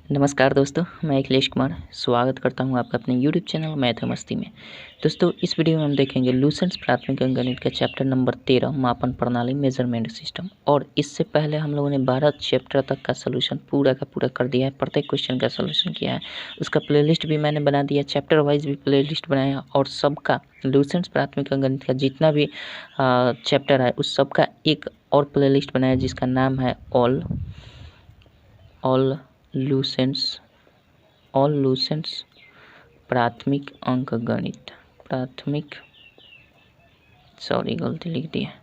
नमस्कार दोस्तों, मैं अखिलेश कुमार स्वागत करता हूं आपका अपने YouTube चैनल मैथ और मस्ती में। दोस्तों, इस वीडियो में हम देखेंगे लूसेंट्स प्राथमिक अंकगणित का चैप्टर नंबर 13 मापन प्रणाली मेजरमेंट सिस्टम। और इससे पहले हम लोगों ने 12 चैप्टर तक का सोल्यूशन पूरा का पूरा कर दिया है, प्रत्येक क्वेश्चन का सोल्यूशन किया है। उसका प्लेलिस्ट भी मैंने बना दिया, चैप्टर वाइज भी प्लेलिस्ट बनाया और सबका लूसेंट्स प्राथमिक अंकगणित का जितना भी चैप्टर है उस सबका एक और प्लेलिस्ट बनाया जिसका नाम है ऑल लूसेंट्स प्राथमिक अंकगणित। गलती लिख दी है।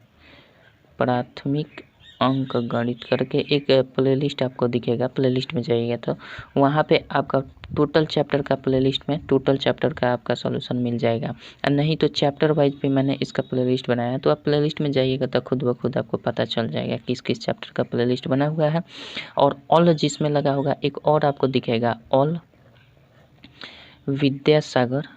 प्राथमिक अंकगणित करके एक प्लेलिस्ट आपको दिखेगा। प्लेलिस्ट में जाइएगा तो वहाँ पे आपका टोटल चैप्टर का प्लेलिस्ट में टोटल चैप्टर का आपका सॉल्यूशन मिल जाएगा। और नहीं तो चैप्टर वाइज भी मैंने इसका प्लेलिस्ट बनाया है, तो आप प्लेलिस्ट में जाइएगा तो खुद ब खुद आपको पता चल जाएगा किस किस चैप्टर का प्लेलिस्ट बना हुआ है। और ऑल जिसमें लगा होगा एक और आपको दिखेगा ऑल विद्यासागर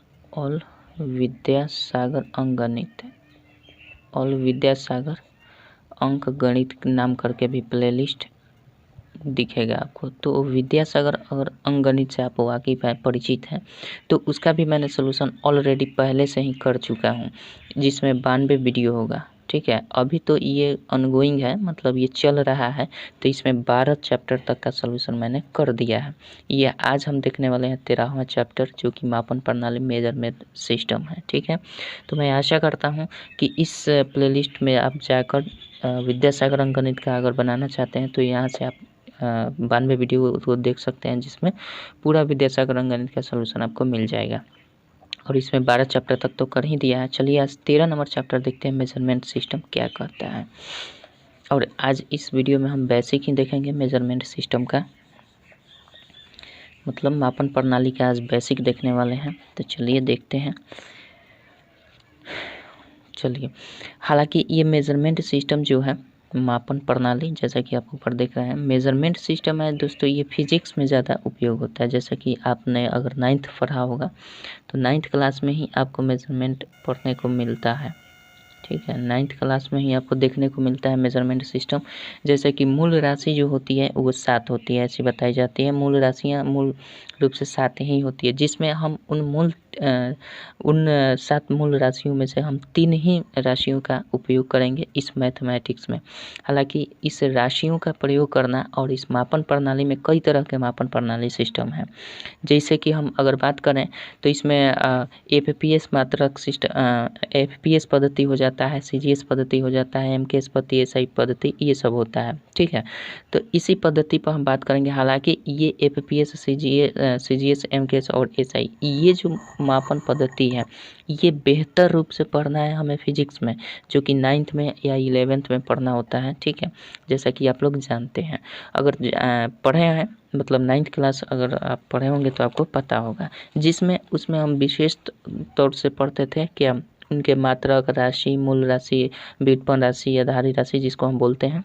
अंकगणित नाम करके भी प्लेलिस्ट दिखेगा आपको। तो विद्यासागर अगर अंकगणित से आप वाकिफ है, परिचित हैं, तो उसका भी मैंने सोल्यूशन ऑलरेडी पहले से ही कर चुका हूँ, जिसमें 92 वीडियो होगा। ठीक है, अभी तो ये अनगोइंग है, मतलब ये चल रहा है, तो इसमें 12 चैप्टर तक का सोल्यूशन मैंने कर दिया है। ये आज हम देखने वाले हैं 13वां चैप्टर, जो कि मापन प्रणाली मेजरमेंट सिस्टम है। ठीक है, तो मैं आशा करता हूँ कि इस प्लेलिस्ट में आप जाकर विद्यासागर अंकगणित का अगर बनाना चाहते हैं तो यहाँ से आप 92 वीडियो को देख सकते हैं, जिसमें पूरा विद्यासागर अंकगणित का सोल्यूशन आपको मिल जाएगा। और इसमें 12 चैप्टर तक तो कर ही दिया है। चलिए आज 13 नंबर चैप्टर देखते हैं, मेजरमेंट सिस्टम क्या कहता है। और आज इस वीडियो में हम बेसिक ही देखेंगे मेजरमेंट सिस्टम का, मतलब मापन प्रणाली का आज बेसिक देखने वाले हैं। तो चलिए देखते हैं। हालांकि ये मेजरमेंट सिस्टम जो है, मापन प्रणाली, जैसा कि आप ऊपर देख रहे हैं मेजरमेंट सिस्टम है दोस्तों, ये फिजिक्स में ज़्यादा उपयोग होता है। जैसा कि आपने अगर 9th पढ़ा होगा तो 9th क्लास में ही आपको मेजरमेंट पढ़ने को मिलता है। ठीक है, 9th क्लास में ही आपको देखने को मिलता है मेजरमेंट सिस्टम। जैसे कि मूल राशि जो होती है वो 7 होती है, ऐसी बताई जाती है। मूल राशियाँ मूल रूप से 7 ही होती है, जिसमें हम उन 7 मूल राशियों में से हम 3 ही राशियों का उपयोग करेंगे इस मैथमेटिक्स में। हालांकि इस राशियों का प्रयोग करना और इस मापन प्रणाली में कई तरह के मापन प्रणाली सिस्टम है। जैसे कि हम अगर बात करें तो इसमें एफपीएस मात्रक सिस्टम, एफपीएस पद्धति हो जाता है, सीजीएस पद्धति हो जाता है, एमकेएस पद्धति, एसआई पद्धति, ये सब होता है। ठीक है, तो इसी पद्धति पर हम बात करेंगे। हालांकि ये एफपीएस, सीजीएस, एमकेएस और एसआई, ये जो मापन पद्धति है, ये बेहतर रूप से पढ़ना है हमें फिजिक्स में, जो कि 9th में या 11th में पढ़ना होता है। ठीक है, जैसा कि आप लोग जानते हैं, अगर पढ़े हैं, मतलब 9th क्लास अगर आप पढ़े होंगे तो आपको पता होगा, जिसमें उसमें हम विशेष तौर से पढ़ते थे क्या, उनके मात्रक राशि, मूल राशि, व्युत्पन्न राशि, आधारी राशि जिसको हम बोलते हैं,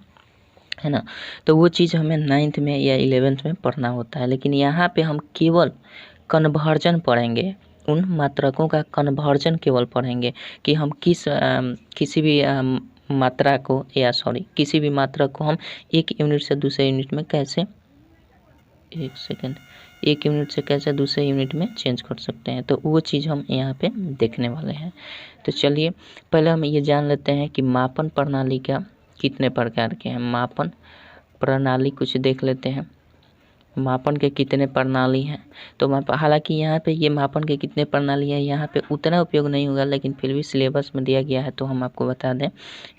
है ना। तो वो चीज़ हमें 9th में या 11th में पढ़ना होता है। लेकिन यहाँ पे हम केवल कन्वर्जन पढ़ेंगे, उन मात्रकों का कन्वर्जन केवल पढ़ेंगे कि हम किसी भी मात्रा को किसी भी मात्रा को हम एक यूनिट से दूसरे यूनिट में कैसे, एक यूनिट से कैसे दूसरे यूनिट में चेंज कर सकते हैं, तो वो चीज़ हम यहाँ पे देखने वाले हैं। तो चलिए पहले हम ये जान लेते हैं कि मापन प्रणाली का कितने प्रकार के हैं। मापन प्रणाली कुछ देख लेते हैं, मापन के कितने प्रणाली हैं। तो हालांकि यहाँ पे ये मापन के कितने प्रणाली है, यहाँ पे उतना उपयोग नहीं होगा, लेकिन फिर भी सिलेबस में दिया गया है तो हम आपको बता दें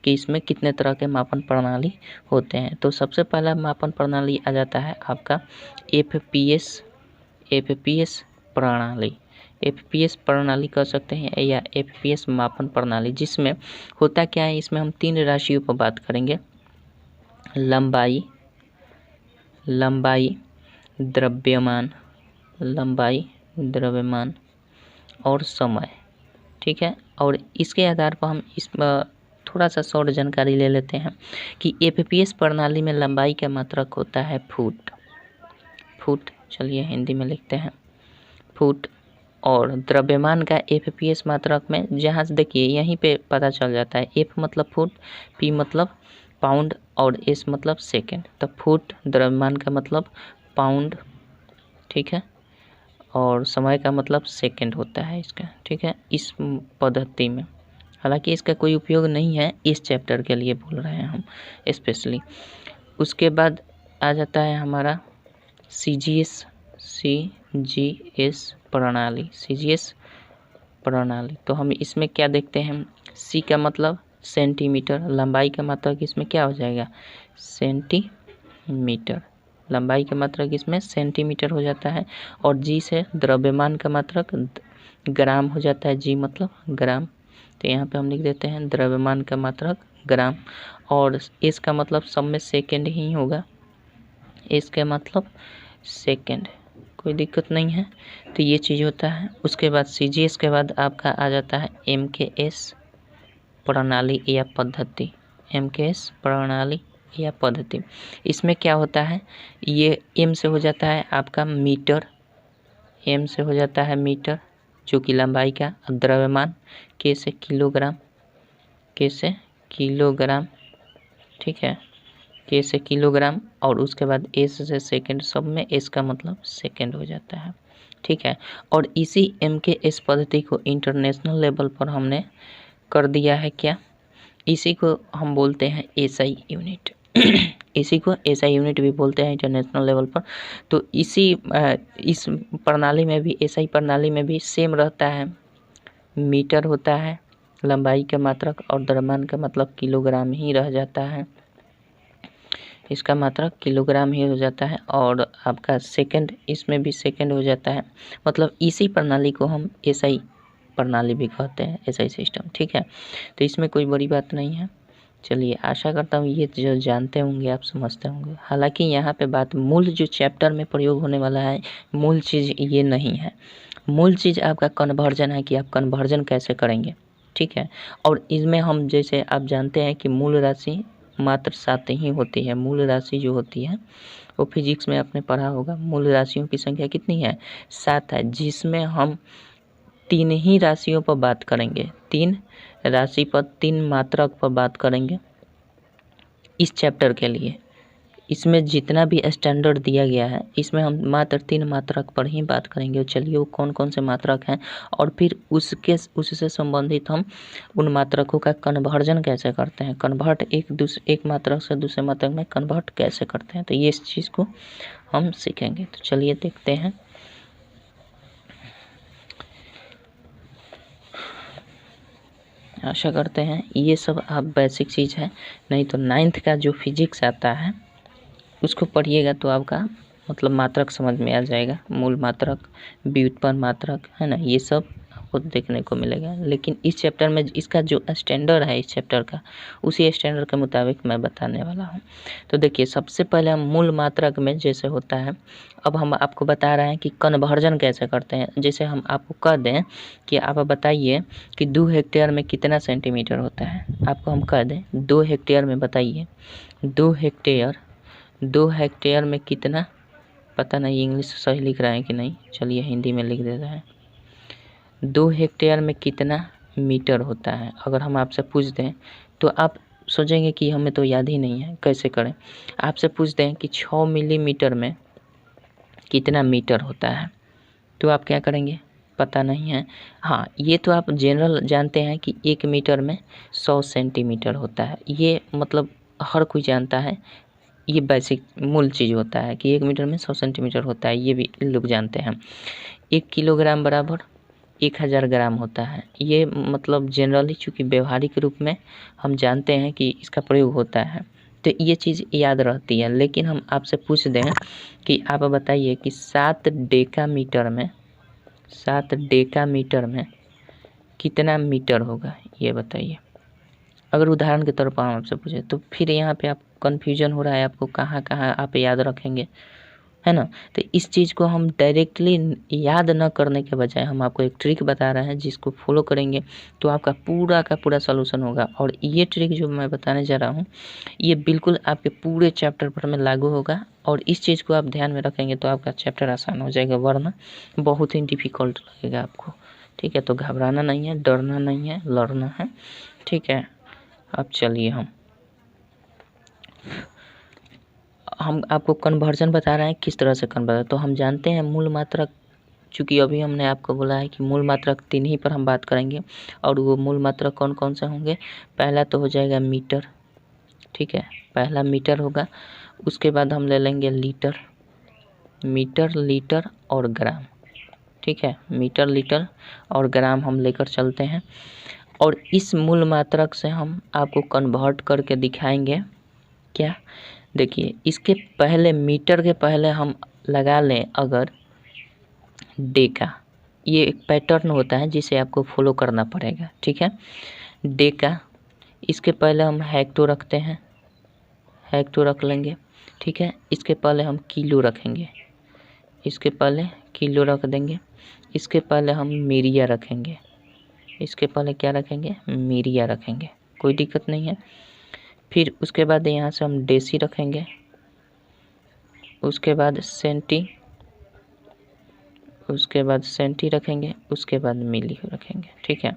कि इसमें कितने तरह के मापन प्रणाली होते हैं। तो सबसे पहला मापन प्रणाली आ जाता है आपका एफपीएस प्रणाली। एफपीएस प्रणाली कह सकते हैं या एफपीएस मापन प्रणाली, जिसमें होता क्या है, इसमें हम 3 राशियों पर बात करेंगे, लंबाई, द्रव्यमान और समय। ठीक है, और इसके आधार पर हम इस थोड़ा सा शॉर्ट जानकारी ले लेते हैं कि एफपीएस प्रणाली में लंबाई का मात्रक होता है फुट। चलिए हिंदी में लिखते हैं फुट। और द्रव्यमान का एफपीएस मात्रक में, जहाँ से देखिए यहीं पे पता चल जाता है, एफ मतलब फुट, पी मतलब पाउंड और एस मतलब सेकेंड। तो फुट द्रव्यमान का मतलब पाउंड ठीक है, और समय का मतलब सेकंड होता है इसका, ठीक है, इस पद्धति में। हालांकि इसका कोई उपयोग नहीं है, इस चैप्टर के लिए बोल रहे हैं हम स्पेशली। उसके बाद आ जाता है हमारा सीजीएस प्रणाली, सीजीएस प्रणाली। तो हम इसमें क्या देखते हैं, सी का मतलब सेंटीमीटर, लंबाई का मात्रक इसमें क्या हो जाएगा, सेंटीमीटर, लंबाई का मात्रक इसमें सेंटीमीटर हो जाता है। और जी से द्रव्यमान का मात्रक ग्राम हो जाता है, जी मतलब ग्राम। तो यहाँ पे हम लिख देते हैं द्रव्यमान का मात्रक ग्राम। और एस का मतलब सब में सेकेंड ही होगा, एस का मतलब सेकेंड, कोई दिक्कत नहीं है। तो ये चीज़ होता है। उसके बाद सीजीएस के बाद आपका आ जाता है एमकेएस प्रणाली या पद्धति, एमकेएस प्रणाली या पद्धति। इसमें क्या होता है, ये एम से हो जाता है आपका मीटर, एम से हो जाता है मीटर जो कि लंबाई का, द्रव्यमान के से किलोग्राम, के से किलोग्राम, ठीक है, के से किलोग्राम। और उसके बाद एस से सेकंड, सब में एस का मतलब सेकंड हो जाता है, ठीक है। और इसी एमकेएस पद्धति को इंटरनेशनल लेवल पर हमने कर दिया है क्या, इसी को हम बोलते हैं एसआई यूनिट इसी को एसआई यूनिट भी बोलते हैं इंटरनेशनल लेवल पर। तो इस प्रणाली में भी, एसआई प्रणाली में भी सेम रहता है, मीटर होता है लंबाई का मात्रक, और द्रव्यमान का मतलब किलोग्राम ही रह जाता है, इसका मात्रक किलोग्राम ही हो जाता है। और आपका सेकंड, इसमें भी सेकंड हो जाता है। मतलब इसी प्रणाली को हम एसआई प्रणाली भी कहते हैं, एसआई सिस्टम, ठीक है। तो इसमें कोई बड़ी बात नहीं है। चलिए, आशा करता हूँ ये जो जानते होंगे आप समझते होंगे। हालांकि यहाँ पे बात मूल जो चैप्टर में प्रयोग होने वाला है, मूल चीज़ ये नहीं है। मूल चीज़ आपका कन्वर्जन है कि आप कन्वर्जन कैसे करेंगे, ठीक है। और इसमें हम, जैसे आप जानते हैं कि मूल राशि मात्र 7 ही होती है। मूल राशि जो होती है वो फिजिक्स में आपने पढ़ा होगा, मूल राशियों की संख्या कितनी है, 7 है, जिसमें हम 3 ही राशियों पर बात करेंगे, 3 राशि पर, 3 मात्रक पर बात करेंगे इस चैप्टर के लिए। इसमें जितना भी स्टैंडर्ड दिया गया है, इसमें हम मात्र 3 मात्रक पर ही बात करेंगे। चलिए, वो कौन कौन से मात्रक हैं, और फिर उससे संबंधित हम उन मात्रकों का कन्वर्जन कैसे करते हैं, कन्वर्ट एक मात्रक से दूसरे मात्रक में कन्वर्ट कैसे करते हैं, तो ये इस चीज़ को हम सीखेंगे। तो चलिए देखते हैं। आशा करते हैं ये सब आप बेसिक चीज़ है, नहीं तो 9th का जो फिजिक्स आता है उसको पढ़िएगा तो आपका मतलब मात्रक समझ में आ जाएगा, मूल मात्रक, व्युत्पन्न मात्रक, है ना, ये सब आपको देखने को मिलेगा। लेकिन इस चैप्टर में इसका जो स्टैंडर्ड है इस चैप्टर का, उसी स्टैंडर्ड के मुताबिक मैं बताने वाला हूँ। तो देखिए, सबसे पहले हम मूल मात्रक में जैसे होता है, अब हम आपको बता रहे हैं कि कन्वर्जन कैसे करते हैं। जैसे हम आपको कह दें कि आप बताइए कि 2 हेक्टेयर में कितना सेंटीमीटर होता है, आपको हम कह दें 2 हेक्टेयर में बताइए, 2 हेक्टेयर में कितना, पता नहीं इंग्लिश सही लिख रहा है कि नहीं, चलिए हिंदी में लिख देता है। 2 हेक्टेयर में कितना मीटर होता है, अगर हम आपसे पूछ दें तो आप सोचेंगे कि हमें तो याद ही नहीं है, कैसे करें। आपसे पूछ दें कि 6 मिलीमीटर में कितना मीटर होता है, तो आप क्या करेंगे, पता नहीं है। हाँ, ये तो आप जनरल जानते हैं कि 1 मीटर में 100 सेंटीमीटर होता है, ये मतलब हर कोई जानता है, ये बेसिक मूल चीज़ होता है कि 1 मीटर में 100 सेंटीमीटर होता है, ये भी लोग जानते हैं। 1 किलोग्राम बराबर 1000 ग्राम होता है, ये मतलब जनरली चूँकि व्यवहारिक रूप में हम जानते हैं कि इसका प्रयोग होता है, तो ये चीज़ याद रहती है। लेकिन हम आपसे पूछ दें कि आप बताइए कि 7 डेका मीटर में कितना मीटर होगा, ये बताइए। अगर उदाहरण के तौर पर हम आपसे पूछे तो फिर यहाँ पे आप कन्फ्यूजन हो रहा है, आपको कहाँ कहाँ आप याद रखेंगे, है ना। तो इस चीज़ को हम डायरेक्टली याद न करने के बजाय हम आपको एक ट्रिक बता रहे हैं, जिसको फॉलो करेंगे तो आपका पूरा का पूरा सॉल्यूशन होगा। और ये ट्रिक जो मैं बताने जा रहा हूँ, ये बिल्कुल आपके पूरे चैप्टर पर में लागू होगा। और इस चीज़ को आप ध्यान में रखेंगे तो आपका चैप्टर आसान हो जाएगा, वरना बहुत ही डिफ़िकल्ट लगेगा आपको, ठीक है। तो घबराना नहीं है, डरना नहीं है, लड़ना है, ठीक है। अब चलिए हम आपको कन्वर्जन बता रहे हैं किस तरह से कन्वर्जन। तो हम जानते हैं मूल मात्रक, चूँकि अभी हमने आपको बोला है कि मूल मात्रक 3 ही पर हम बात करेंगे, और वो मूल मात्रक कौन कौन से होंगे। पहला तो हो जाएगा मीटर, ठीक है, पहला मीटर होगा। उसके बाद हम ले लेंगे लीटर, मीटर, लीटर और ग्राम, ठीक है, मीटर, लीटर और ग्राम हम लेकर चलते हैं। और इस मूल मात्रक से हम आपको कन्वर्ट करके दिखाएंगे क्या। देखिए, इसके पहले, मीटर के पहले हम लगा लें अगर डेका, ये एक पैटर्न होता है जिसे आपको फॉलो करना पड़ेगा, ठीक है। डेका, इसके पहले हम हेक्टो रखते हैं, हेक्टो रख लेंगे, ठीक है। इसके पहले हम किलो रखेंगे, इसके पहले किलो रख देंगे। इसके पहले हम मीरिया रखेंगे, इसके पहले क्या रखेंगे, मीरिया रखेंगे, कोई दिक्कत नहीं है। फिर उसके बाद यहाँ से हम डेसी रखेंगे, उसके बाद सेंटी, उसके बाद सेंटी रखेंगे, उसके बाद मिली रखेंगे, ठीक है।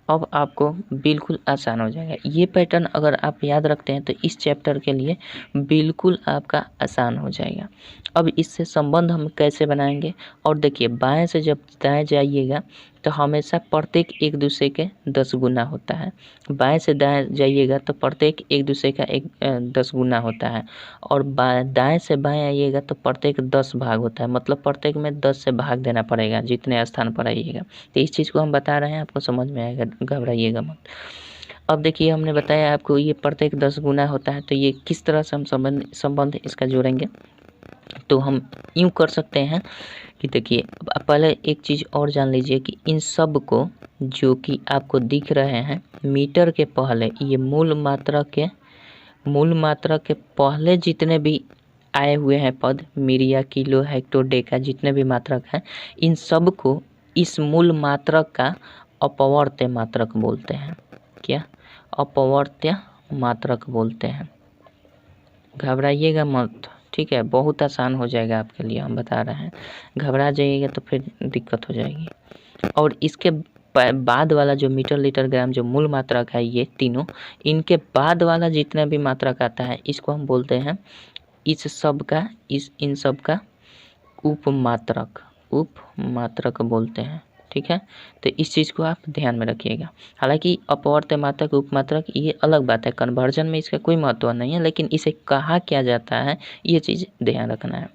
अब आपको बिल्कुल आसान हो जाएगा। ये पैटर्न अगर आप याद रखते हैं तो इस चैप्टर के लिए बिल्कुल आपका आसान हो जाएगा। अब इससे संबंध हम कैसे बनाएंगे, और देखिए बाएं से जब दाएं जाइएगा तो हमेशा प्रत्येक एक दूसरे के 10 गुना होता है, बाएं से दाएं जाइएगा तो प्रत्येक एक दूसरे का 10 गुना होता है, और दाएं से बाएं आइएगा तो प्रत्येक 10 भाग होता है, मतलब प्रत्येक में 10 से भाग देना पड़ेगा जितने स्थान पर आइएगा। तो इस चीज़ को हम बता रहे हैं, आपको समझ में आएगा, घबराइएगा मत। अब देखिए, हमने बताया आपको ये प्रत्येक 10 गुना होता है, तो ये किस तरह से हम संबंध इसका जोड़ेंगे। तो हम यूँ कर सकते हैं कि देखिए, पहले एक चीज़ और जान लीजिए कि इन सब को जो कि आपको दिख रहे हैं मीटर के पहले, ये मूल मात्रा के पहले जितने भी आए हुए हैं पद, मीरिया, किलो, हेक्टो, डेका, जितने भी मात्रक हैं, इन सब को इस मूल मात्रक का अपवर्त्य मात्रक बोलते हैं। क्या, अपवर्त्य मात्रक बोलते हैं। घबराइएगा मत, ठीक है, बहुत आसान हो जाएगा आपके लिए, हम बता रहे हैं। घबरा जाइएगा तो फिर दिक्कत हो जाएगी। और इसके बाद वाला जो मीटर, लीटर, ग्राम, जो मूल मात्रक है, ये तीनों, इनके बाद वाला जितना भी मात्रक आता है इसको हम बोलते हैं इन सब का उपमात्रक बोलते हैं, ठीक है। तो इस चीज़ को आप ध्यान में रखिएगा। हालांकि अपवर्त्य मात्रक, उपमात्रक, ये अलग बात है, कन्वर्जन में इसका कोई महत्व नहीं है, लेकिन इसे कहा क्या जाता है ये चीज़ ध्यान रखना है।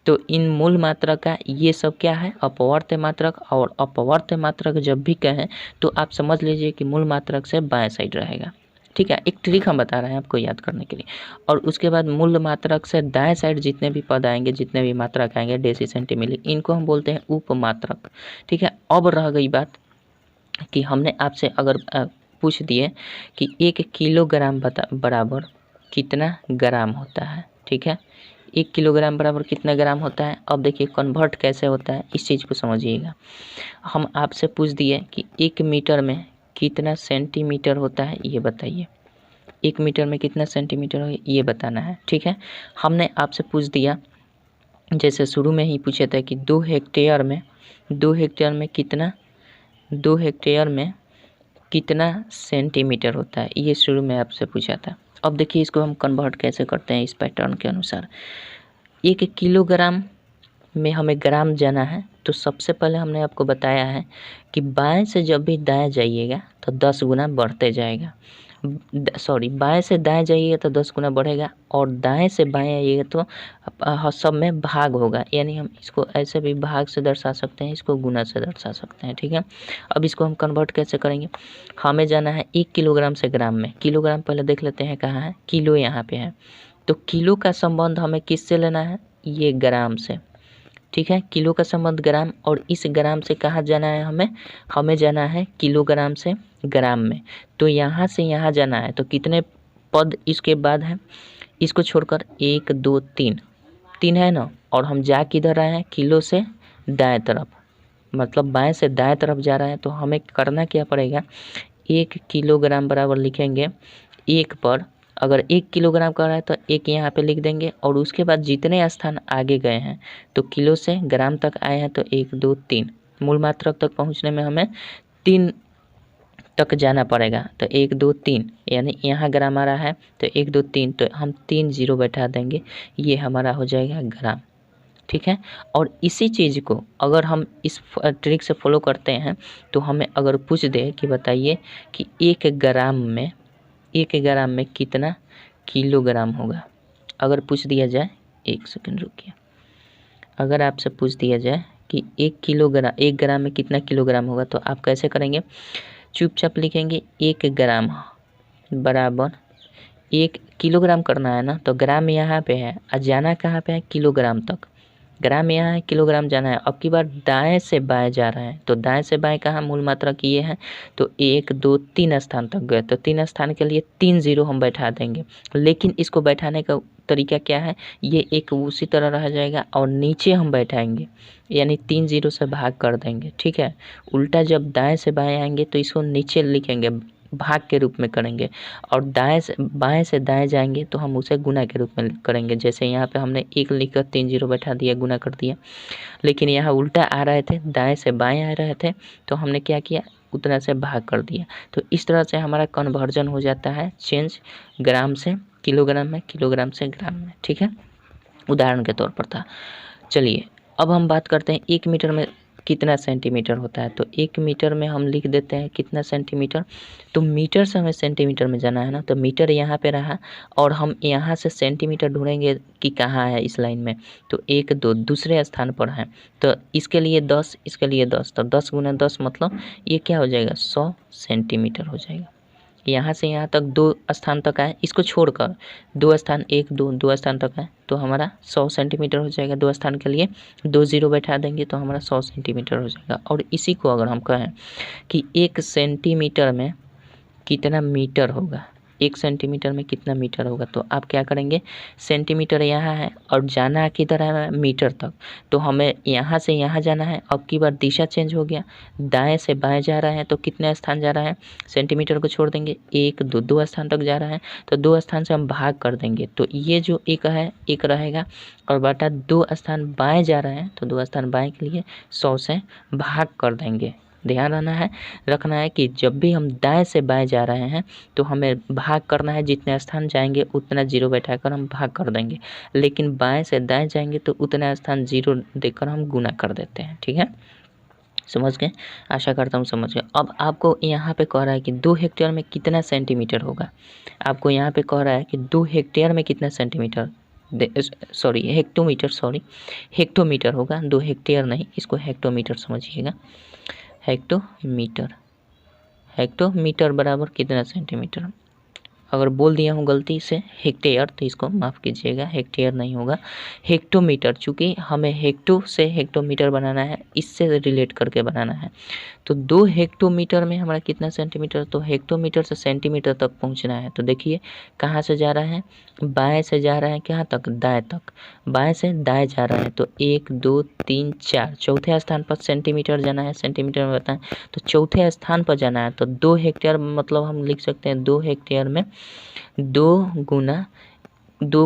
तो इन मूल मात्रक का ये सब क्या है, अपवर्त्य मात्रक। और अपवर्त्य मात्रक जब भी कहें तो आप समझ लीजिए कि मूल मात्रक से बाएं साइड रहेगा, ठीक है। एक ट्रिक हम बता रहे हैं आपको याद करने के लिए। और उसके बाद मूल मात्रक से दाएं साइड जितने भी पद आएंगे, जितने भी मात्रक आएंगे, डेसी, सेंटी, मिली, इनको हम बोलते हैं उपमात्रक, ठीक है। अब रह गई बात कि हमने आपसे अगर पूछ दिए कि 1 किलोग्राम बराबर कितना ग्राम होता है, ठीक है, 1 किलोग्राम बराबर कितना ग्राम होता है। अब देखिए कन्वर्ट कैसे होता है, इस चीज़ को समझिएगा। हम आपसे पूछ दिए कि 1 मीटर में कितना सेंटीमीटर होता है, ये बताइए। 1 मीटर में कितना सेंटीमीटर हो, ये बताना है, ठीक है। हमने आपसे पूछ दिया, जैसे शुरू में ही पूछे थे कि 2 हेक्टेयर में कितना सेंटीमीटर होता है, ये शुरू में आपसे पूछा था। अब देखिए इसको हम कन्वर्ट कैसे करते हैं इस पैटर्न के अनुसार। 1 किलोग्राम में हमें ग्राम जाना है, तो सबसे पहले हमने आपको बताया है कि बाएं से जब भी दाएं जाइएगा तो 10 गुना बढ़ते जाएगा, बाएं से दाएं जाइएगा तो 10 गुना बढ़ेगा, और दाएं से बाएं आइएगा तो सब में भाग होगा, यानी हम इसको ऐसे भी भाग से दर्शा सकते हैं, इसको गुना से दर्शा सकते हैं, ठीक है। अब इसको हम कन्वर्ट कैसे करेंगे, हमें जाना है 1 किलोग्राम से ग्राम में। किलोग्राम पहले देख लेते हैं कहाँ है, किलो यहाँ पे है, तो किलो का संबंध हमें किससे लेना है, ये ग्राम से, ठीक है। किलो का संबंध ग्राम, और इस ग्राम से कहाँ जाना है, हमें जाना है किलोग्राम से ग्राम में। तो यहाँ से यहाँ जाना है, तो कितने पद इसके बाद है, इसको छोड़कर 1 2 3 है ना, और हम जा किधर रहे हैं, किलो से दाएं तरफ, मतलब बाएं से दाएं तरफ जा रहा है। तो हमें करना क्या पड़ेगा, 1 किलोग्राम बराबर लिखेंगे 1 पर, अगर 1 किलोग्राम का रहा है तो 1 यहाँ पे लिख देंगे, और उसके बाद जितने स्थान आगे गए हैं, तो किलो से ग्राम तक आए हैं तो 1 2 3, मूल मात्रक तक पहुँचने में हमें तक जाना पड़ेगा। तो 1 2 3 यानी यहाँ ग्राम आ रहा है तो 1 2 3 तो हम 3 0 बैठा देंगे, ये हमारा हो जाएगा ग्राम। ठीक है। और इसी चीज़ को अगर हम इस ट्रिक से फॉलो करते हैं तो हमें अगर पूछ दे कि बताइए कि 1 ग्राम में कितना किलोग्राम होगा, अगर पूछ दिया जाए, 1 सेकंड रुकिए, अगर आपसे पूछ दिया जाए कि 1 ग्राम में कितना किलोग्राम होगा तो आप कैसे करेंगे? चुपचाप लिखेंगे 1 ग्राम बराबर 1 किलोग्राम करना है ना, तो ग्राम यहाँ पे है और जाना कहाँ पे है? किलोग्राम तक। ग्राम यहाँ है, किलोग्राम जाना है। अब की बार दाएं से बाएं जा रहा है, तो दाएं से बाएं कहाँ मूल मात्रा की ये है, तो 1 2 3 स्थान तक गए, तो 3 स्थान के लिए 3 0 हम बैठा देंगे। लेकिन इसको बैठाने का तरीका क्या है? ये एक उसी तरह रह जाएगा और नीचे हम बैठाएंगे, यानी 3 0 से भाग कर देंगे। ठीक है। उल्टा जब दाएं से बाएं आएंगे तो इसको नीचे लिखेंगे, भाग के रूप में करेंगे, और बाएं से दाएं जाएंगे तो हम उसे गुना के रूप में करेंगे। जैसे यहाँ पे हमने 1 लिखकर 3 0 बैठा दिया, गुना कर दिया, लेकिन यहाँ उल्टा आ रहे थे, दाएं से बाएं आ रहे थे, तो हमने क्या किया? उतना से भाग कर दिया। तो इस तरह से हमारा कन्वर्जन हो जाता है, चेंज ग्राम से किलोग्राम में, किलोग्राम से ग्राम में। ठीक है, उदाहरण के तौर पर था। चलिए अब हम बात करते हैं 1 मीटर में कितना सेंटीमीटर होता है। तो 1 मीटर में हम लिख देते हैं कितना सेंटीमीटर। तो मीटर से हमें सेंटीमीटर में जाना है ना, तो मीटर यहाँ पे रहा और हम यहाँ से सेंटीमीटर ढूंढेंगे कि कहाँ है इस लाइन में। तो 1 2 दूसरे स्थान पर है, तो इसके लिए 10, इसके लिए 10, तो 10 गुना 10 मतलब ये क्या हो जाएगा? 100 सेंटीमीटर हो जाएगा। यहाँ से यहाँ तक 2 स्थान तक है, इसको छोड़कर 2 स्थान 1 2 2 स्थान तक है, तो हमारा 100 सेंटीमीटर हो जाएगा। 2 स्थान के लिए 2 0 बैठा देंगे तो हमारा 100 सेंटीमीटर हो जाएगा। और इसी को अगर हम कहें कि 1 सेंटीमीटर में कितना मीटर होगा, 1 सेंटीमीटर में कितना मीटर होगा, तो आप क्या करेंगे? सेंटीमीटर यहाँ है और जाना किधर है? मीटर तक। तो हमें यहाँ से यहाँ जाना है। अब की बार दिशा चेंज हो गया, दाएं से बाएं जा रहा है, तो कितने स्थान जा रहा है? सेंटीमीटर को छोड़ देंगे, 1 2 2 स्थान तक जा रहा है, तो 2 स्थान से हम भाग कर देंगे, तो ये जो 1 है 1 रहेगा, और बटा 2 स्थान बाएं जा रहे हैं, तो 2 स्थान बाएं के लिए 100 से भाग कर देंगे। ध्यान रखना है कि जब भी हम दाएं से बाएं जा रहे हैं तो हमें भाग करना है, जितने स्थान जाएंगे उतना 0 बैठाकर हम भाग कर देंगे, लेकिन बाएं से दाएं जाएंगे तो उतना स्थान 0 देकर हम गुना कर देते हैं। ठीक है, समझ गए? आशा करता हूँ समझ गए। अब आपको यहाँ पे कह रहा है कि 2 हेक्टेयर में कितना सेंटीमीटर होगा। आपको यहाँ पे कह रहा है कि 2 हेक्टेयर में कितना सेंटीमीटर, हेक्टोमीटर होगा, 2 हेक्टेयर नहीं, इसको हेक्टोमीटर समझिएगा। हेक्टोमीटर बराबर कितना सेंटीमीटर। अगर बोल दिया हूँ गलती से हेक्टेयर तो इसको माफ़ कीजिएगा, हेक्टेयर नहीं होगा, हेक्टोमीटर। चूँकि हमें हेक्टो से हेक्टोमीटर बनाना है, इससे रिलेट करके बनाना है। तो 2 हेक्टोमीटर में हमारा कितना सेंटीमीटर, तो हेक्टोमीटर से सेंटीमीटर तक पहुंचना है। तो देखिए कहाँ से जा रहा है? बाएं से जा रहा है, कहाँ तक? दाएं तक। बाएं से दाएं जा रहा है, तो 1 2 3 4, चौथे स्थान पर सेंटीमीटर जाना है, सेंटीमीटर में बताएं, तो चौथे स्थान पर जाना है। तो 2 हेक्टेयर मतलब हम लिख सकते हैं 2 हेक्टेयर में 2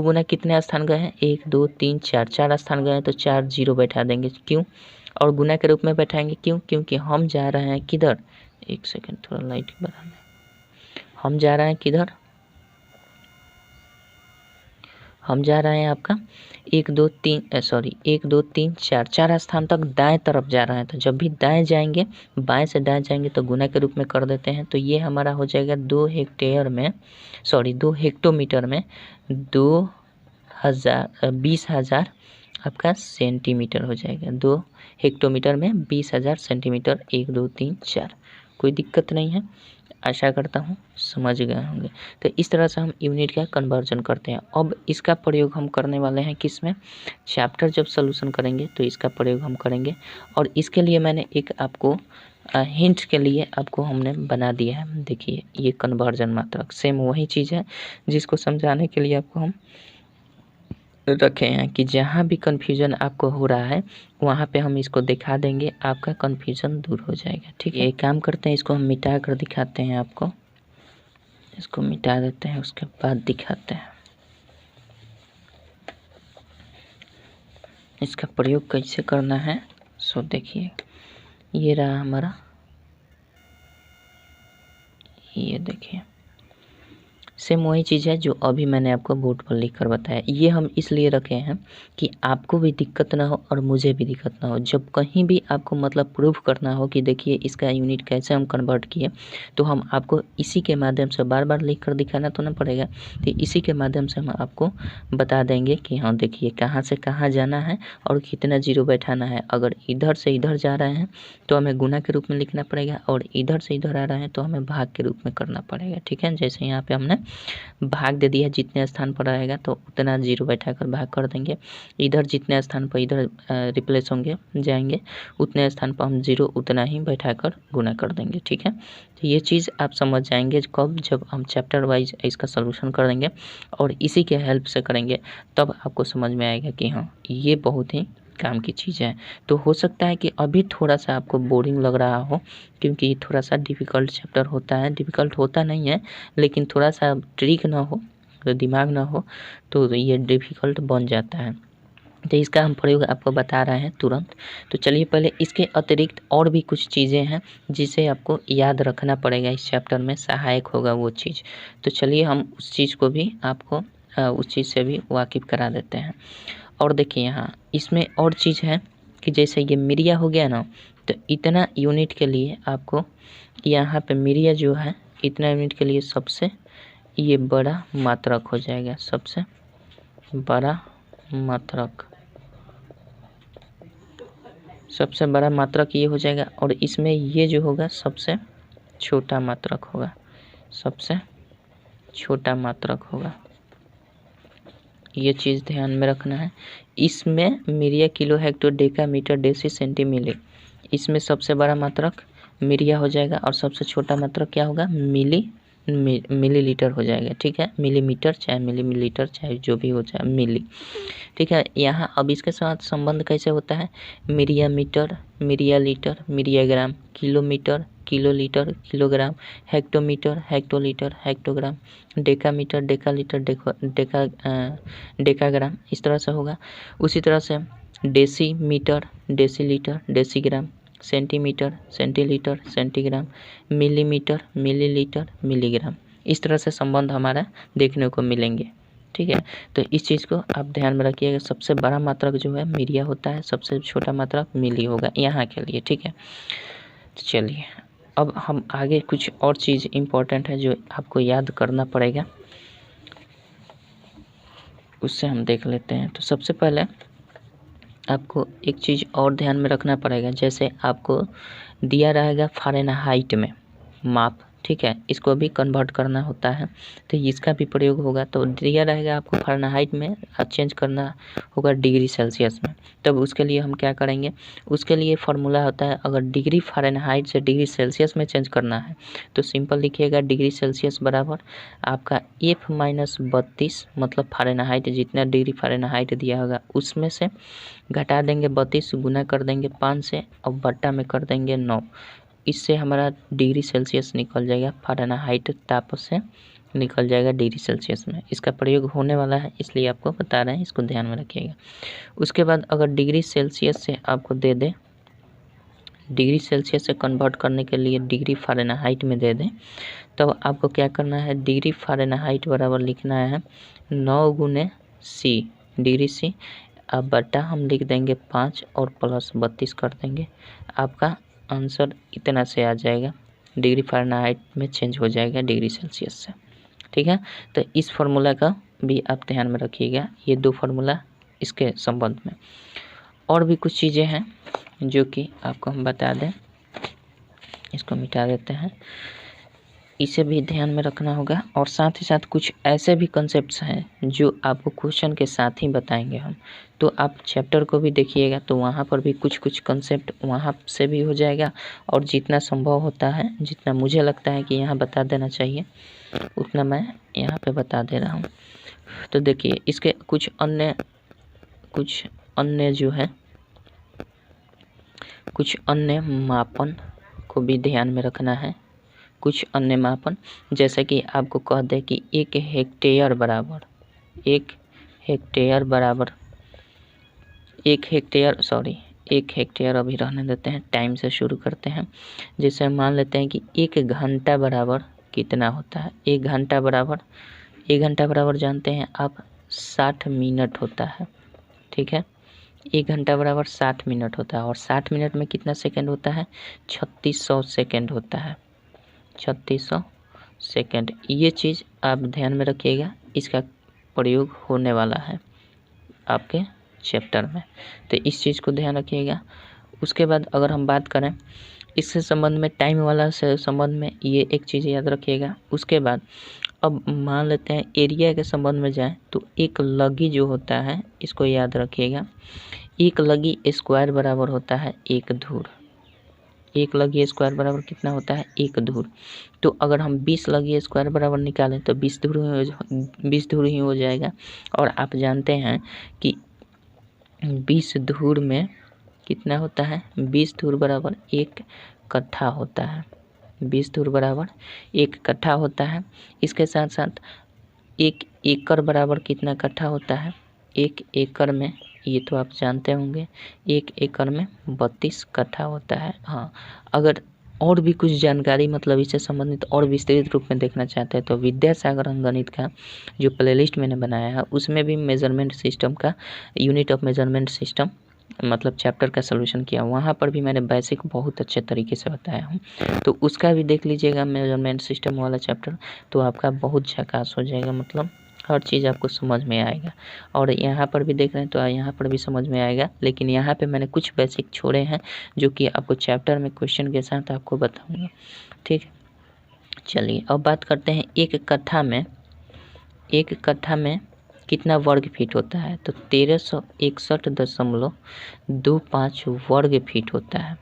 गुना कितने स्थान गए हैं? 1 2 3 4, 4 स्थान गए हैं, तो 4 0 बैठा देंगे। क्यों? और गुना के रूप में बैठाएंगे, क्यों? क्योंकि हम जा रहे हैं किधर? 1 सेकंड, थोड़ा लाइट बढ़ा दें। हम जा रहे हैं किधर? हम जा रहे हैं आपका 1 2 3 4, 4 स्थान तक दाएं तरफ जा रहा है। तो जब भी दाएं जाएंगे, बाएं से दाएं जाएंगे तो गुना के रूप में कर देते हैं। तो ये हमारा हो जाएगा 2 हेक्टोमीटर में 20,000 आपका सेंटीमीटर हो जाएगा। 2 हेक्टोमीटर में 20,000 सेंटीमीटर। 1 2 3 4, कोई दिक्कत नहीं है, आशा करता हूँ समझ गए होंगे। तो इस तरह से हम यूनिट का कन्वर्जन करते हैं। अब इसका प्रयोग हम करने वाले हैं किस में? चैप्टर जब सॉल्यूशन करेंगे तो इसका प्रयोग हम करेंगे। और इसके लिए मैंने एक आपको हिंट के लिए आपको हमने बना दिया है। देखिए ये कन्वर्जन मात्रक सेम वही चीज़ है जिसको समझाने के लिए आपको हम रखे हैं कि जहाँ भी कन्फ्यूजन आपको हो रहा है वहाँ पे हम इसको दिखा देंगे, आपका कन्फ्यूजन दूर हो जाएगा। ठीक है, एक काम करते हैं, इसको हम मिटा कर दिखाते हैं आपको। इसको मिटा देते हैं, उसके बाद दिखाते हैं इसका प्रयोग कैसे करना है। सो देखिए ये रहा हमारा ये देखिए सेम वही चीज़ है जो अभी मैंने आपको बोर्ड पर लिख कर बताया। ये हम इसलिए रखे हैं कि आपको भी दिक्कत ना हो और मुझे भी दिक्कत ना हो। जब कहीं भी आपको मतलब प्रूफ करना हो कि देखिए इसका यूनिट कैसे हम कन्वर्ट किए, तो हम आपको इसी के माध्यम से बार बार लिख कर दिखाना तो ना पड़ेगा। तो इसी के माध्यम से हम आपको बता देंगे कि हाँ देखिए कहाँ से कहाँ जाना है और कितना जीरो बैठाना है। अगर इधर से इधर जा रहे हैं तो हमें गुना के रूप में लिखना पड़ेगा, और इधर से इधर आ रहे हैं तो हमें भाग के रूप में करना पड़ेगा। ठीक है, जैसे यहाँ पे हमने भाग दे दिया, जितने स्थान पर रहेगा तो उतना जीरो बैठाकर भाग कर देंगे। इधर जितने स्थान पर इधर रिप्लेस होंगे जाएंगे उतने स्थान पर हम जीरो उतना ही बैठाकर गुना कर देंगे। ठीक है, तो ये चीज़ आप समझ जाएंगे कब, जब हम चैप्टर वाइज इसका सलूशन कर देंगे और इसी के हेल्प से करेंगे, तब आपको समझ में आएगा कि हाँ ये बहुत ही काम की चीज़ है। तो हो सकता है कि अभी थोड़ा सा आपको बोरिंग लग रहा हो, क्योंकि थोड़ा सा डिफ़िकल्ट चैप्टर होता है। डिफ़िकल्ट होता नहीं है, लेकिन थोड़ा सा ट्रिक ना हो, दिमाग ना हो तो ये डिफ़िकल्ट बन जाता है। तो इसका हम प्रयोग आपको बता रहे हैं तुरंत। तो चलिए पहले इसके अतिरिक्त और भी कुछ चीज़ें हैं जिसे आपको याद रखना पड़ेगा, इस चैप्टर में सहायक होगा वो चीज़। तो चलिए हम उस चीज़ को भी आपको उस चीज़ से भी वाकिफ़ करा देते हैं। और देखिए यहाँ इसमें और चीज़ है कि जैसे ये मीडिया हो गया ना, तो इतना यूनिट के लिए आपको यहाँ पे मीडिया जो है इतना यूनिट के लिए सबसे ये बड़ा मात्रक हो जाएगा, सबसे बड़ा मात्रक, सबसे बड़ा मात्रक ये हो जाएगा। और इसमें ये जो होगा सबसे छोटा मात्रक होगा, सबसे छोटा मात्रक होगा। ये चीज़ ध्यान में रखना है। इसमें मीडिया kilo hecto deca metre deci centimetre, इसमें सबसे बड़ा मात्रक मीडिया हो जाएगा और सबसे छोटा मात्रक क्या होगा, मिलीलीटर हो जाएगा। ठीक है, मिलीमीटर चाहे मिलीमीटर चाहे जो भी हो जाए मिली। ठीक है, यहाँ अब इसके साथ संबंध कैसे होता है, myriametre, myrialitre, myriagram, kilometre, kilolitre, kilogram, hectometre, hectolitre, hectogram, decametre, decalitre, decagram, इस तरह से होगा। उसी तरह से decimetre, decilitre, decigram, centimetre, centilitre, centigram, millimetre, millilitre, milligram, इस तरह से संबंध हमारा देखने को मिलेंगे। ठीक है, तो इस चीज़ को आप ध्यान में रखिएगा। सबसे बड़ा मात्रक जो है मीडिया होता है, सबसे छोटा मात्रक मिली होगा यहाँ के लिए। ठीक है, तो चलिए अब हम आगे कुछ और चीज़ इम्पोर्टेंट है जो आपको याद करना पड़ेगा, उससे हम देख लेते हैं। तो सबसे पहले आपको एक चीज़ और ध्यान में रखना पड़ेगा, जैसे आपको दिया रहेगा फ़ारेनहाइट में माप। ठीक है, इसको भी कन्वर्ट करना होता है तो इसका भी प्रयोग होगा। तो दिया रहेगा आपको फ़ारेनहाइट में, चेंज करना होगा डिग्री सेल्सियस में। तब उसके लिए हम क्या करेंगे, उसके लिए फार्मूला होता है, अगर डिग्री फ़ारेनहाइट से डिग्री सेल्सियस में चेंज करना है तो सिंपल लिखिएगा डिग्री सेल्सियस बराबर आपका F-32, मतलब फ़ारेनहाइट जितना डिग्री फ़ारेनहाइट दिया होगा उसमें से घटा देंगे 32, गुना कर देंगे 5 से और बट्टा में कर देंगे 9। इससे हमारा डिग्री सेल्सियस निकल जाएगा, फ़ारेनहाइट ताप से निकल जाएगा डिग्री सेल्सियस में। इसका प्रयोग होने वाला है इसलिए आपको बता रहे हैं, इसको ध्यान में रखिएगा। उसके बाद अगर डिग्री सेल्सियस से आपको दे दें, डिग्री सेल्सियस से कन्वर्ट करने के लिए डिग्री फ़ारेनहाइट में दे दें, तब आपको क्या करना है, डिग्री फ़ारेनहाइट बराबर लिखना है 9 गुने C, डिग्री C, अब बट्टा हम लिख देंगे 5 और प्लस 32 कर देंगे। आपका आंसर इतना से आ जाएगा, डिग्री फ़ारेनहाइट में चेंज हो जाएगा डिग्री सेल्सियस से। ठीक है, तो इस फार्मूला का भी आप ध्यान में रखिएगा, ये दो फार्मूला इसके संबंध में। और भी कुछ चीज़ें हैं जो कि आपको हम बता दें, इसको मिटा देते हैं, इसे भी ध्यान में रखना होगा। और साथ ही साथ कुछ ऐसे भी कंसेप्ट्स हैं जो आपको क्वेश्चन के साथ ही बताएंगे हम, तो आप चैप्टर को भी देखिएगा तो वहाँ पर भी कुछ कुछ कंसेप्ट वहाँ से भी हो जाएगा। और जितना संभव होता है, जितना मुझे लगता है कि यहाँ बता देना चाहिए उतना मैं यहाँ पे बता दे रहा हूँ। तो देखिए इसके कुछ अन्य जो है कुछ अन्य मापन को भी ध्यान में रखना है। कुछ अन्य मापन जैसे कि आपको कह दे कि 1 हेक्टेयर बराबर 1 हेक्टेयर अभी रहने देते हैं, टाइम से शुरू करते हैं। जैसे मान लेते हैं कि 1 घंटा बराबर कितना होता है। 1 घंटा बराबर जानते हैं आप 60 मिनट होता है, ठीक है। 1 घंटा बराबर 60 मिनट होता है और 60 मिनट में कितना सेकंड होता है, 3600 सेकंड होता है, 3600 सेकंड। ये चीज़ आप ध्यान में रखिएगा, इसका प्रयोग होने वाला है आपके चैप्टर में, तो इस चीज़ को ध्यान रखिएगा। उसके बाद अगर हम बात करें इससे संबंध में, टाइम वाला से संबंध में, ये एक चीज़ याद रखिएगा। उसके बाद अब मान लेते हैं एरिया के संबंध में जाएं तो एक लगी जो होता है इसको याद रखिएगा। एक लगी स्क्वायर बराबर होता है 1 धूर। एक लगी स्क्वायर बराबर कितना होता है, 1 धूर। तो अगर हम 20 लगी स्क्वायर बराबर निकालें तो 20 धूर ही हो जाएगा। और आप जानते हैं कि 20 धूर में कितना होता है, 20 धूर बराबर 1 कट्ठा होता है, 20 धूर बराबर 1 कट्ठा होता है। इसके साथ साथ 1 एकड़ बराबर कितना कट्ठा होता है, 1 एकड़ में, ये तो आप जानते होंगे, 1 एकड़ में 32 कट्ठा होता है। हाँ, अगर और भी कुछ जानकारी मतलब इससे संबंधित और विस्तृत रूप में देखना चाहते हैं तो विद्यासागर अंकगणित का जो प्लेलिस्ट मैंने बनाया है उसमें भी मेजरमेंट सिस्टम का, यूनिट ऑफ मेजरमेंट सिस्टम मतलब चैप्टर का सलूशन किया, वहाँ पर भी मैंने बेसिक बहुत अच्छे तरीके से बताया हूँ, तो उसका भी देख लीजिएगा मेजरमेंट सिस्टम वाला चैप्टर, तो आपका बहुत झकास हो जाएगा, मतलब हर चीज़ आपको समझ में आएगा। और यहाँ पर भी देख रहे हैं तो यहाँ पर भी समझ में आएगा, लेकिन यहाँ पे मैंने कुछ बेसिक छोड़े हैं जो कि आपको चैप्टर में क्वेश्चन के साथ आपको बताऊँगा, ठीक है। चलिए अब बात करते हैं एक कट्ठा में कितना वर्ग फीट होता है, तो 1361.25 वर्ग फीट होता है।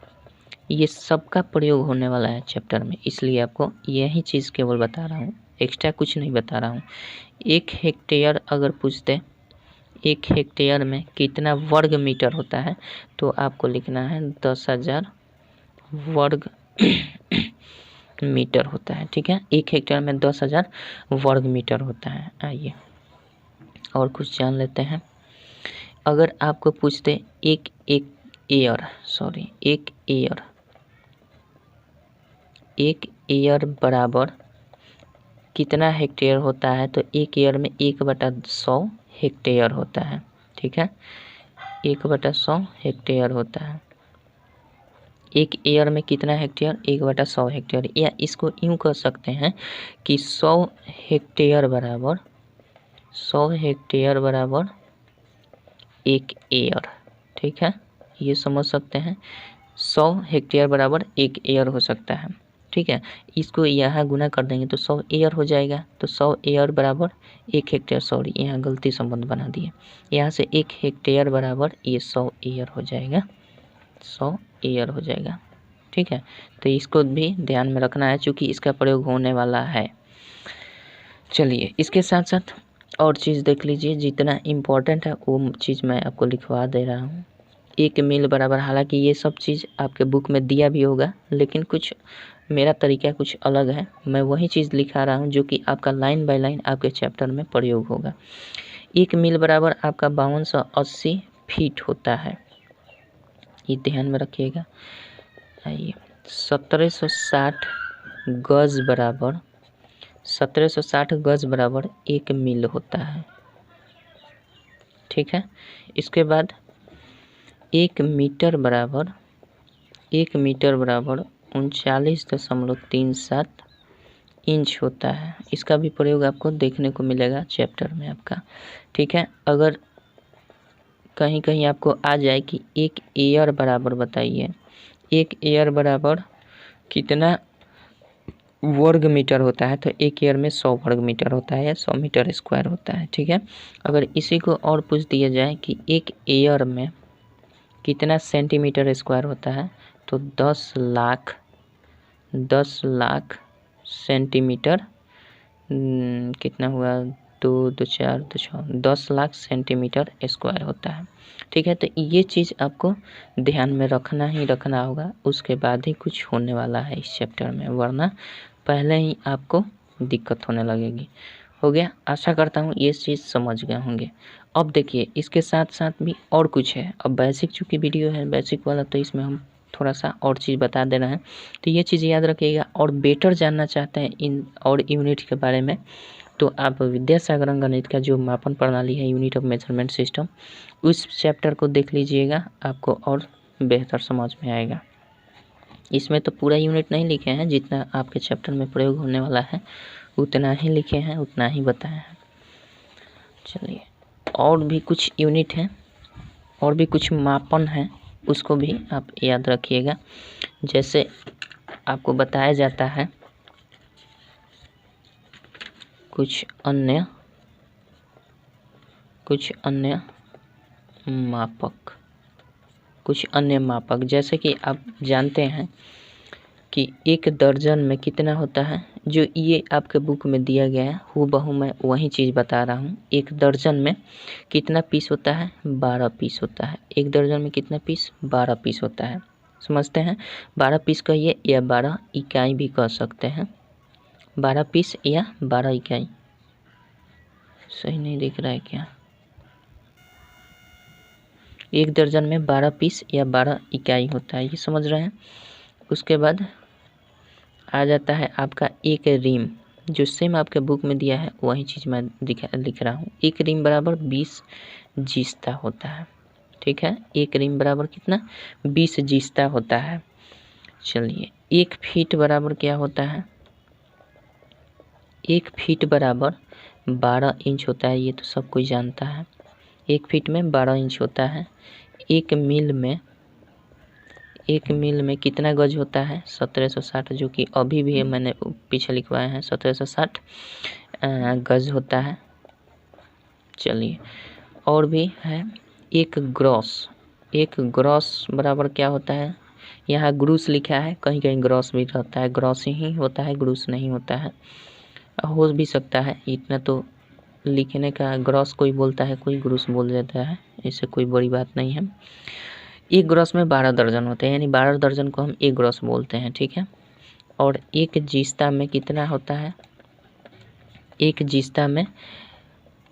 ये सबका प्रयोग होने वाला है चैप्टर में, इसलिए आपको यही चीज़ केवल बता रहा हूँ, एक्स्ट्रा कुछ नहीं बता रहा हूँ। 1 हेक्टेयर अगर पूछते 1 हेक्टेयर में कितना वर्ग मीटर होता है तो आपको लिखना है 10,000 वर्ग मीटर होता है, ठीक है। 1 हेक्टेयर में 10,000 वर्ग मीटर होता है। आइए और कुछ जान लेते हैं। अगर आपको पूछते एक एयर बराबर कितना हेक्टेयर होता है, तो 1 एयर में 1/100 हेक्टेयर होता है, ठीक है। 1/100 हेक्टेयर होता है। 1 एयर में कितना हेक्टेयर, 1/100 हेक्टेयर, या इसको यूँ कह सकते हैं कि 100 हेक्टेयर बराबर 1 एयर, ठीक है। ये समझ सकते हैं, 100 हेक्टेयर बराबर 1 एयर हो सकता है, ठीक है। इसको यहाँ गुना कर देंगे तो 100 एयर हो जाएगा, तो 100 एयर बराबर 1 हेक्टेयर, सॉरी यहाँ गलती संबंध बना दिए, यहाँ से 1 हेक्टेयर बराबर ये 100 एयर हो जाएगा, 100 एयर हो जाएगा, ठीक है। तो इसको भी ध्यान में रखना है चूँकि इसका प्रयोग होने वाला है। चलिए इसके साथ साथ और चीज़ देख लीजिए, जितना इम्पोर्टेंट है वो चीज़ मैं आपको लिखवा दे रहा हूँ। 1 मील बराबर, हालांकि ये सब चीज़ आपके बुक में दिया भी होगा, लेकिन कुछ मेरा तरीका कुछ अलग है, मैं वही चीज़ लिखा रहा हूँ जो कि आपका लाइन बाय लाइन आपके चैप्टर में प्रयोग होगा। 1 मील बराबर आपका 5280 फीट होता है, ये ध्यान में रखिएगा। आइए 1760 गज बराबर 1760 गज बराबर 1 मील होता है, ठीक है। इसके बाद 1 मीटर बराबर 39.37 इंच होता है। इसका भी प्रयोग आपको देखने को मिलेगा चैप्टर में आपका, ठीक है। अगर कहीं कहीं आपको आ जाए कि 1 एयर बराबर बताइए, 1 एयर बराबर कितना वर्ग मीटर होता है, तो 1 एयर में 100 वर्ग मीटर होता है या 100 मीटर स्क्वायर होता है, ठीक है। अगर इसी को और पूछ दिया जाए कि 1 एयर में कितना सेंटीमीटर स्क्वायर होता है, तो 10 लाख सेंटीमीटर, कितना हुआ, 2 2 4 2 6, 10 लाख सेंटीमीटर स्क्वायर होता है, ठीक है। तो ये चीज़ आपको ध्यान में रखना ही रखना होगा, उसके बाद ही कुछ होने वाला है इस चैप्टर में, वरना पहले ही आपको दिक्कत होने लगेगी। हो गया, आशा करता हूँ ये चीज़ समझ गए होंगे। अब देखिए इसके साथ साथ भी और कुछ है। अब बेसिक चूँकि वीडियो है बेसिक वाला, तो इसमें हम थोड़ा सा और चीज़ बता दे रहे हैं, तो ये चीज़ याद रखिएगा। और बेटर जानना चाहते हैं इन और यूनिट के बारे में, तो आप विद्यासागर अंकगणित का जो मापन प्रणाली है, यूनिट ऑफ मेजरमेंट सिस्टम, उस चैप्टर को देख लीजिएगा, आपको और बेहतर समझ में आएगा। इसमें तो पूरा यूनिट नहीं लिखे हैं, जितना आपके चैप्टर में प्रयोग होने वाला है उतना ही लिखे हैं, उतना ही बताए हैं। चलिए, और भी कुछ यूनिट हैं और भी कुछ मापन हैं, उसको भी आप याद रखिएगा। जैसे आपको बताया जाता है कुछ अन्य मापक, जैसे कि आप जानते हैं कि 1 दर्जन में कितना होता है, जो ये आपके बुक में दिया गया है हूबहू मैं वही चीज़ बता रहा हूँ। 1 दर्जन में कितना पीस होता है? 12 पीस होता है। 1 दर्जन में कितना पीस? 12 पीस होता है। समझते हैं? 12 पीस कहिए या 12 इकाई भी कह सकते हैं। 12 पीस या 12 इकाई, सही नहीं दिख रहा है क्या? 1 दर्जन में 12 पीस या 12 इकाई होता है, ये समझ रहे हैं। उसके बाद आ जाता है आपका 1 रीम, जो सेम आपके बुक में दिया है वही चीज़ मैं लिख रहा हूँ। 1 रीम बराबर 20 जीस्ता होता है। ठीक है, 1 रीम बराबर कितना? 20 जीस्ता होता है। चलिए, 1 फीट बराबर क्या होता है? 1 फीट बराबर 12 इंच होता है, ये तो सब कोई जानता है। 1 फीट में 12 इंच होता है। 1 मील में कितना गज होता है? 1760, जो कि अभी भी मैंने पीछे लिखवाए हैं, 1760 गज होता है। चलिए, और भी है 1 ग्रॉस बराबर क्या होता है? यहाँ ग्रूस लिखा है, कहीं कहीं ग्रॉस भी रहता है, ग्रॉस ही होता है, ग्रूस नहीं होता है। हो भी सकता है, इतना तो लिखने का, ग्रॉस कोई बोलता है, कोई ग्रूस बोल देता है, इससे कोई बड़ी बात नहीं है। 1 ग्रॉस में 12 दर्जन होते हैं, यानी 12 दर्जन को हम 1 ग्रॉस बोलते हैं। ठीक है, और 1 जीस्ता में कितना होता है? 1 जीस्ता में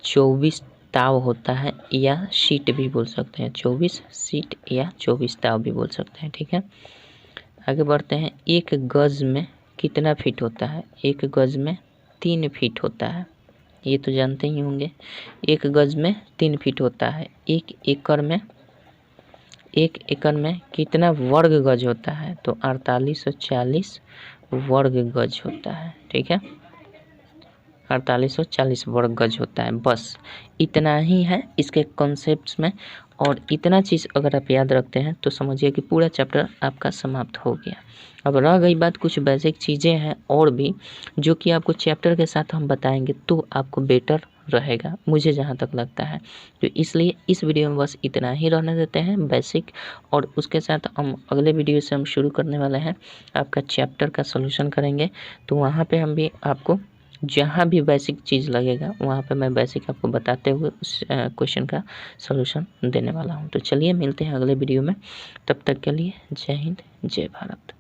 24 ताव होता है, या शीट भी बोल सकते हैं। 24 शीट या 24 ताव भी बोल सकते हैं। ठीक है, आगे बढ़ते हैं। 1 गज में कितना फीट होता है? 1 गज में 3 फीट होता है, ये तो जानते ही होंगे। 1 गज में 3 फीट होता है। 1 एकड़ में कितना वर्ग गज होता है? तो 4840 वर्ग गज होता है। ठीक है, 4840 वर्ग गज होता है। बस इतना ही है इसके कॉन्सेप्ट्स में, और इतना चीज़ अगर आप याद रखते हैं तो समझिए कि पूरा चैप्टर आपका समाप्त हो गया। अब रह गई बात, कुछ बेसिक चीज़ें हैं और भी, जो कि आपको चैप्टर के साथ हम बताएंगे तो आपको बेटर रहेगा, मुझे जहाँ तक लगता है। तो इसलिए इस वीडियो में बस इतना ही रहने देते हैं बेसिक, और उसके साथ हम अगले वीडियो से हम शुरू करने वाले हैं, आपका चैप्टर का सॉल्यूशन करेंगे। तो वहाँ पे हम भी आपको जहाँ भी बेसिक चीज़ लगेगा वहाँ पे मैं बेसिक आपको बताते हुए उस क्वेश्चन का सॉल्यूशन देने वाला हूँ। तो चलिए, मिलते हैं अगले वीडियो में, तब तक के लिए जय हिंद, जय भारत।